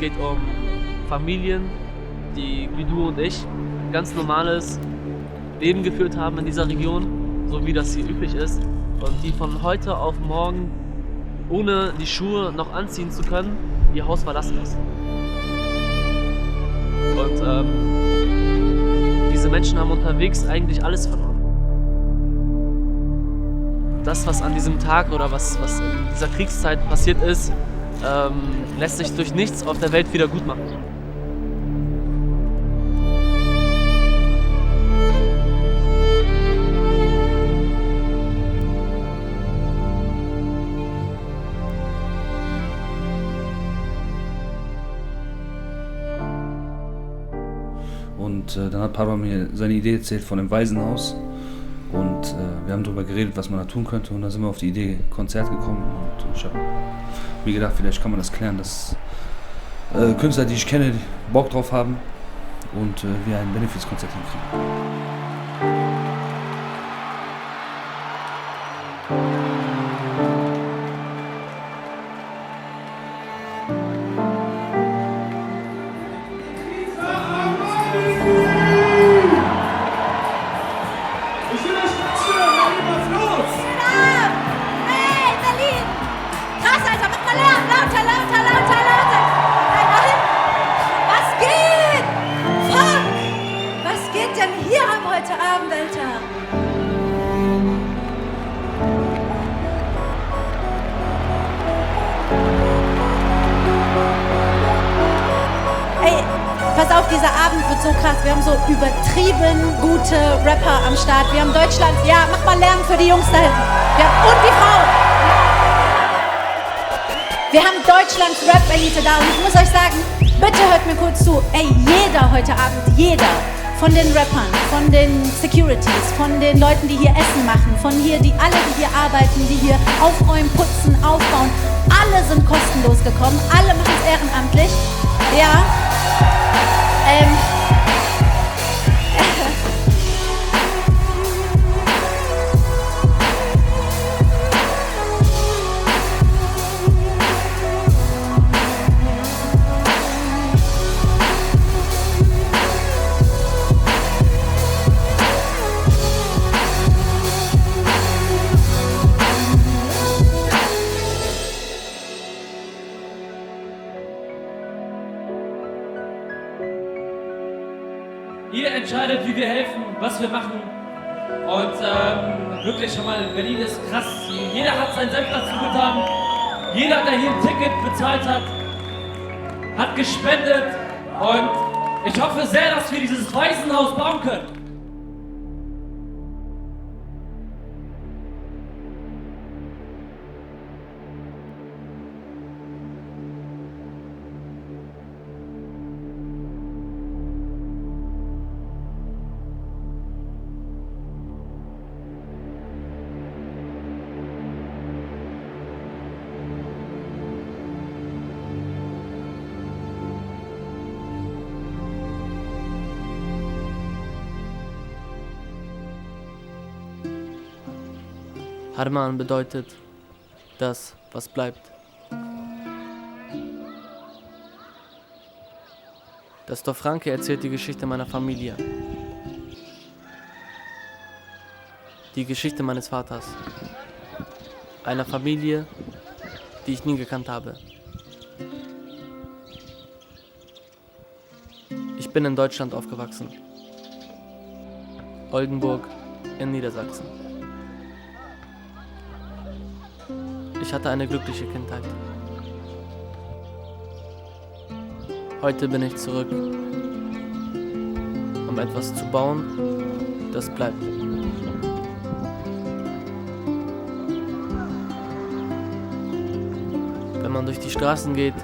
geht um Familien, die wie du und ich ein ganz normales Leben geführt haben in dieser Region, so wie das hier üblich ist, und die von heute auf morgen, ohne die Schuhe noch anziehen zu können, ihr Haus verlassen müssen. Und diese Menschen haben unterwegs eigentlich alles verloren. Das, was an diesem Tag oder was in dieser Kriegszeit passiert ist, lässt sich durch nichts auf der Welt wieder gut machen. Und dann hat Papa mir seine Idee erzählt von dem Waisenhaus. Und wir haben darüber geredet, was man da tun könnte. Und dann sind wir auf die Idee Konzert gekommen. Und ich habe mir gedacht, vielleicht kann man das klären, dass Künstler, die ich kenne, Bock drauf haben und wir ein Benefizkonzert hinkriegen. Heute Abend, Alter. Ey, pass auf, dieser Abend wird so krass. Wir haben so übertrieben gute Rapper am Start. Wir haben Deutschland, ja, mach mal Lärm für die Jungs da hinten. Und die Frauen. Wir haben Deutschlands Rap-Elite da und ich muss euch sagen, bitte hört mir kurz zu. Ey, jeder heute Abend, jeder. Von den Rappern, von den Securities, von den Leuten, die hier Essen machen, von hier, alle, die hier arbeiten, die hier aufräumen, putzen, aufbauen, alle sind kostenlos gekommen, alle machen es ehrenamtlich. Ja. Ihr entscheidet, wie wir helfen, was wir machen. Und wirklich schon mal, Berlin ist krass. Jeder hat seinen Senf dazu getan. Jeder, der hier ein Ticket bezahlt hat, hat gespendet. Und ich hoffe sehr, dass wir dieses Waisenhaus bauen können. Harman bedeutet das, was bleibt. Das Dorf Ranke erzählt die Geschichte meiner Familie. Die Geschichte meines Vaters. Einer Familie, die ich nie gekannt habe. Ich bin in Deutschland aufgewachsen. Oldenburg in Niedersachsen. Ich hatte eine glückliche Kindheit. Heute bin ich zurück, um etwas zu bauen, das bleibt. Wenn man durch die Straßen geht,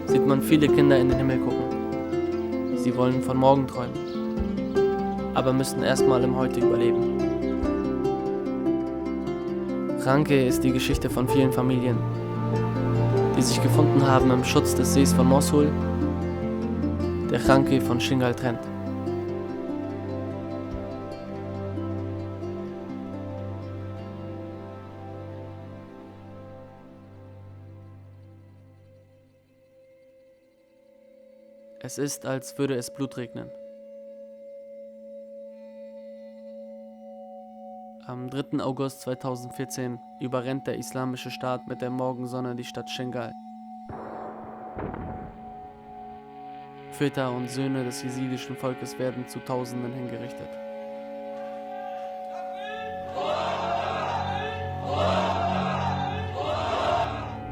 sieht man viele Kinder in den Himmel gucken. Sie wollen von morgen träumen, aber müssen erstmal im Heute überleben. Ranke ist die Geschichte von vielen Familien, die sich gefunden haben im Schutz des Sees von Mosul, der Ranke von Shingal trennt. Es ist, als würde es Blut regnen. Am 3. August 2014 überrennt der Islamische Staat mit der Morgensonne die Stadt Shingal. Väter und Söhne des jesidischen Volkes werden zu Tausenden hingerichtet.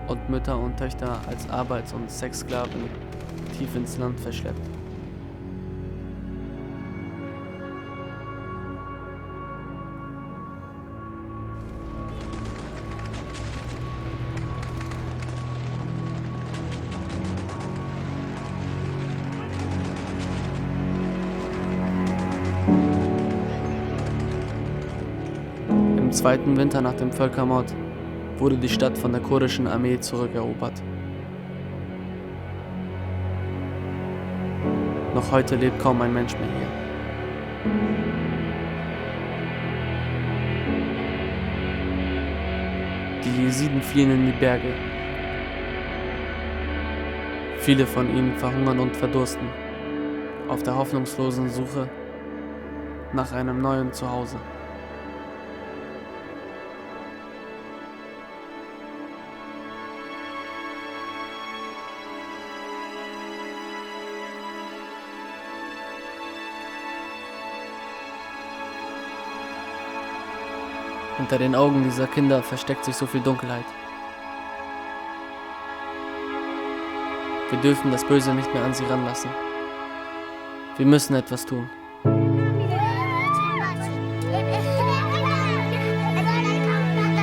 Und Mütter und Töchter als Arbeits- und Sexsklaven tief ins Land verschleppt. Im zweiten Winter nach dem Völkermord wurde die Stadt von der kurdischen Armee zurückerobert. Noch heute lebt kaum ein Mensch mehr hier. Die Jesiden fliehen in die Berge. Viele von ihnen verhungern und verdursten, auf der hoffnungslosen Suche nach einem neuen Zuhause. Hinter den Augen dieser Kinder versteckt sich so viel Dunkelheit. Wir dürfen das Böse nicht mehr an sie ranlassen. Wir müssen etwas tun.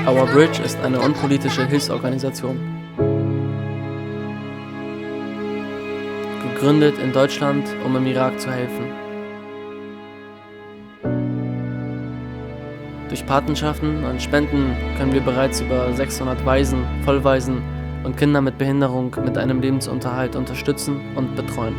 Our Bridge ist eine unpolitische Hilfsorganisation. Gegründet in Deutschland, um im Irak zu helfen. Durch Patenschaften und Spenden können wir bereits über 600 Waisen, Vollwaisen und Kinder mit Behinderung mit einem Lebensunterhalt unterstützen und betreuen.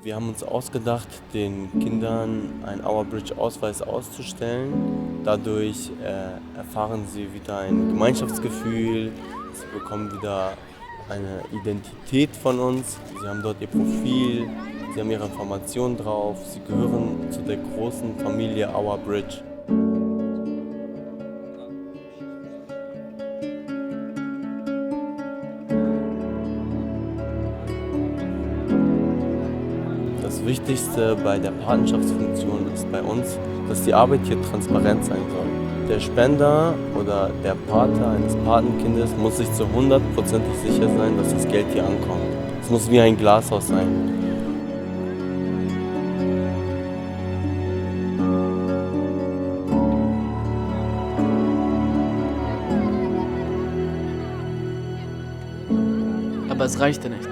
Wir haben uns ausgedacht, den Kindern einen Our Bridge Ausweis auszustellen. Dadurch erfahren sie wieder ein Gemeinschaftsgefühl, sie bekommen wieder eine Identität von uns. Sie haben dort ihr Profil, sie haben ihre Informationen drauf, sie gehören zu der großen Familie Our Bridge. Das Wichtigste bei der Patenschaftsfunktion ist bei uns, dass die Arbeit hier transparent sein soll. Der Spender oder der Pater eines Patenkindes muss sich zu 100% sicher sein, dass das Geld hier ankommt. Es muss wie ein Glashaus sein. Aber es reichte nicht.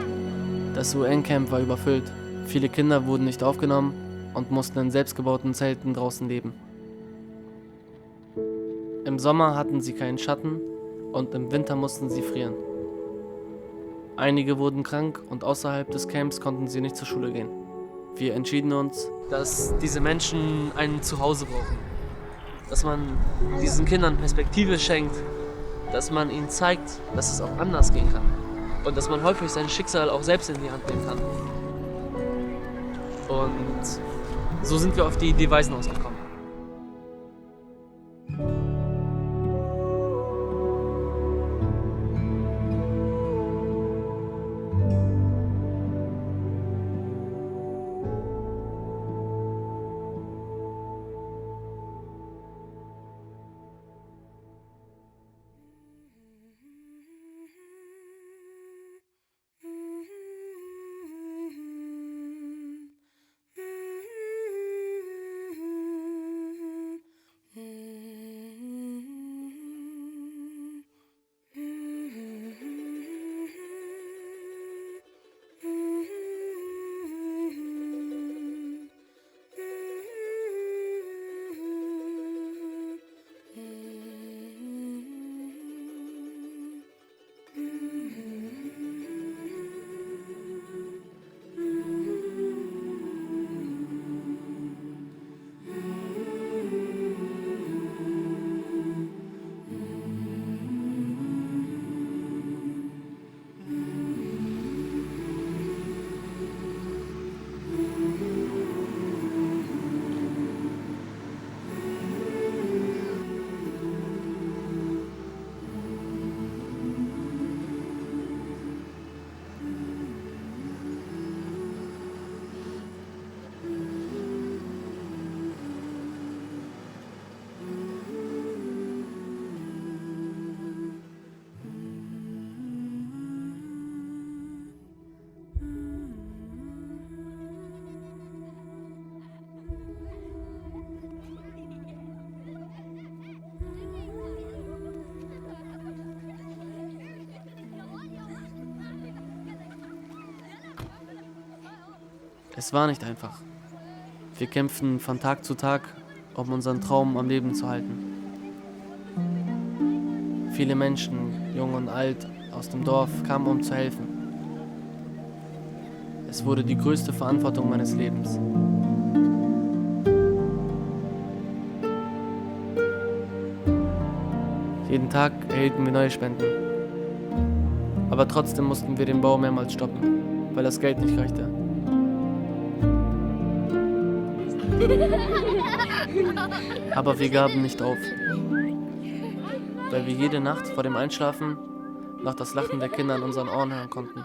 Das UN-Camp war überfüllt. Viele Kinder wurden nicht aufgenommen und mussten in selbstgebauten Zelten draußen leben. Im Sommer hatten sie keinen Schatten und im Winter mussten sie frieren. Einige wurden krank und außerhalb des Camps konnten sie nicht zur Schule gehen. Wir entschieden uns, dass diese Menschen ein Zuhause brauchen. Dass man diesen Kindern Perspektive schenkt, dass man ihnen zeigt, dass es auch anders gehen kann. Und dass man häufig sein Schicksal auch selbst in die Hand nehmen kann. Und so sind wir auf die Idee Waisenhaus gekommen. Es war nicht einfach. Wir kämpfen von Tag zu Tag, um unseren Traum am Leben zu halten. Viele Menschen, jung und alt, aus dem Dorf kamen, um zu helfen. Es wurde die größte Verantwortung meines Lebens. Jeden Tag erhielten wir neue Spenden. Aber trotzdem mussten wir den Bau mehrmals stoppen, weil das Geld nicht reichte. Aber wir gaben nicht auf, weil wir jede Nacht vor dem Einschlafen noch das Lachen der Kinder in unseren Ohren hören konnten.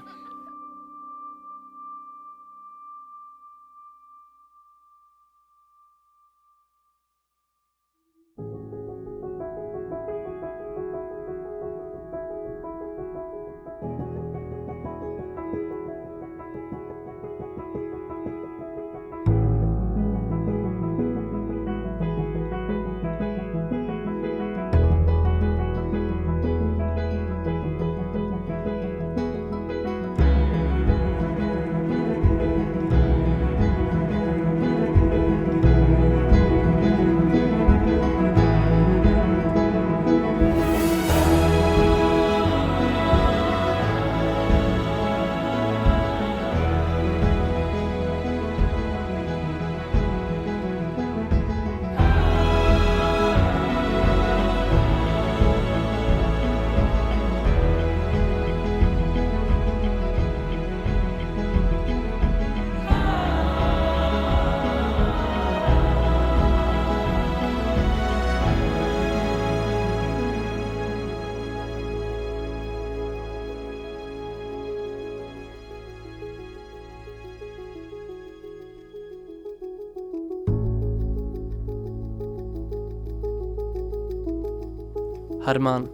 Harman,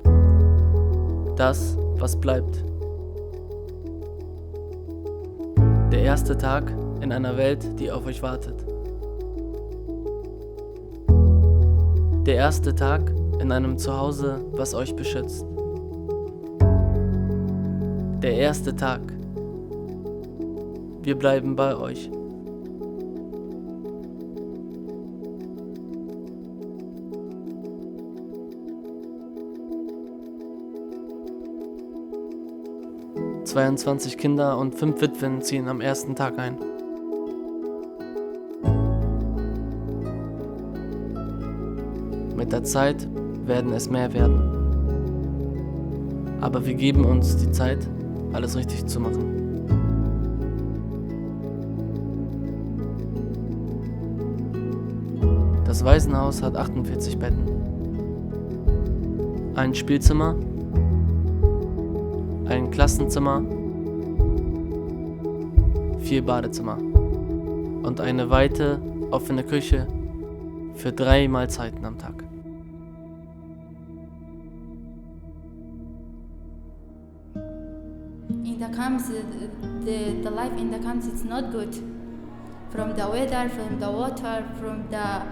das, was bleibt. Der erste Tag in einer Welt, die auf euch wartet. Der erste Tag in einem Zuhause, was euch beschützt. Der erste Tag. Wir bleiben bei euch. ...22 Kinder und 5 Witwen ziehen am ersten Tag ein. Mit der Zeit werden es mehr werden. Aber wir geben uns die Zeit, alles richtig zu machen. Das Waisenhaus hat 48 Betten. Ein Spielzimmer, ein Klassenzimmer, 4 Badezimmer und eine weite, offene Küche für 3 Mahlzeiten am Tag. In the camps, the life in the camps it's not good. From the weather, from the water, from the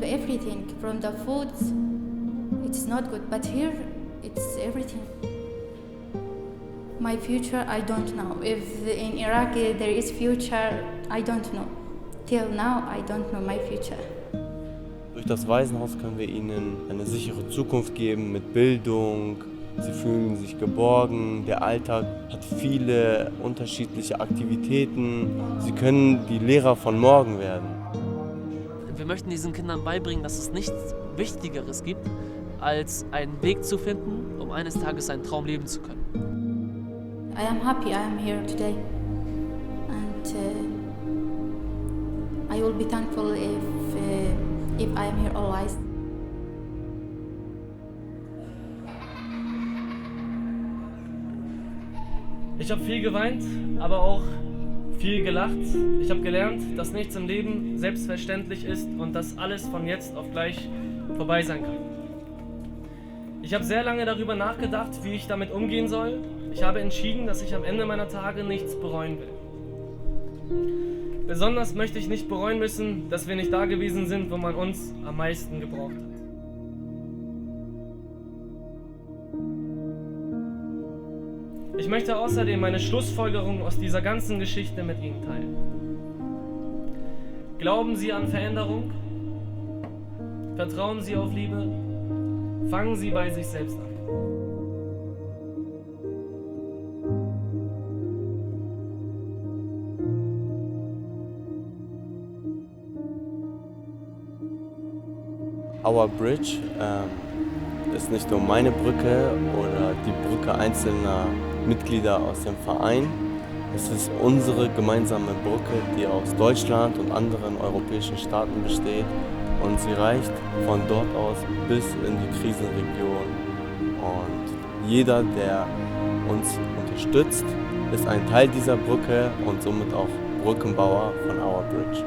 everything, from the foods, it's not good. But here, it's everything. My future, I don't know. If in Iraq there is future, I don't know. Till now, I don't know my future. Durch das Waisenhaus können wir ihnen eine sichere Zukunft geben mit Bildung. Sie fühlen sich geborgen. Der Alltag hat viele unterschiedliche Aktivitäten. Sie können die Lehrer von morgen werden. Wir möchten diesen Kindern beibringen, dass es nichts Wichtigeres gibt, als einen Weg zu finden, um eines Tages einen Traum leben zu können. I am happy I am here today, and I will be thankful if I am here always. Ich habe viel geweint, aber auch viel gelacht. Ich habe gelernt, dass nichts im Leben selbstverständlich ist und dass alles von jetzt auf gleich vorbei sein kann. Ich habe sehr lange darüber nachgedacht, wie ich damit umgehen soll. Ich habe entschieden, dass ich am Ende meiner Tage nichts bereuen will. Besonders möchte ich nicht bereuen müssen, dass wir nicht da gewesen sind, wo man uns am meisten gebraucht hat. Ich möchte außerdem meine Schlussfolgerung aus dieser ganzen Geschichte mit Ihnen teilen. Glauben Sie an Veränderung. Vertrauen Sie auf Liebe. Fangen Sie bei sich selbst an. Our Bridge ist nicht nur meine Brücke oder die Brücke einzelner Mitglieder aus dem Verein. Es ist unsere gemeinsame Brücke, die aus Deutschland und anderen europäischen Staaten besteht. Und sie reicht von dort aus bis in die Krisenregion. Und jeder, der uns unterstützt, ist ein Teil dieser Brücke und somit auch Brückenbauer von Our Bridge.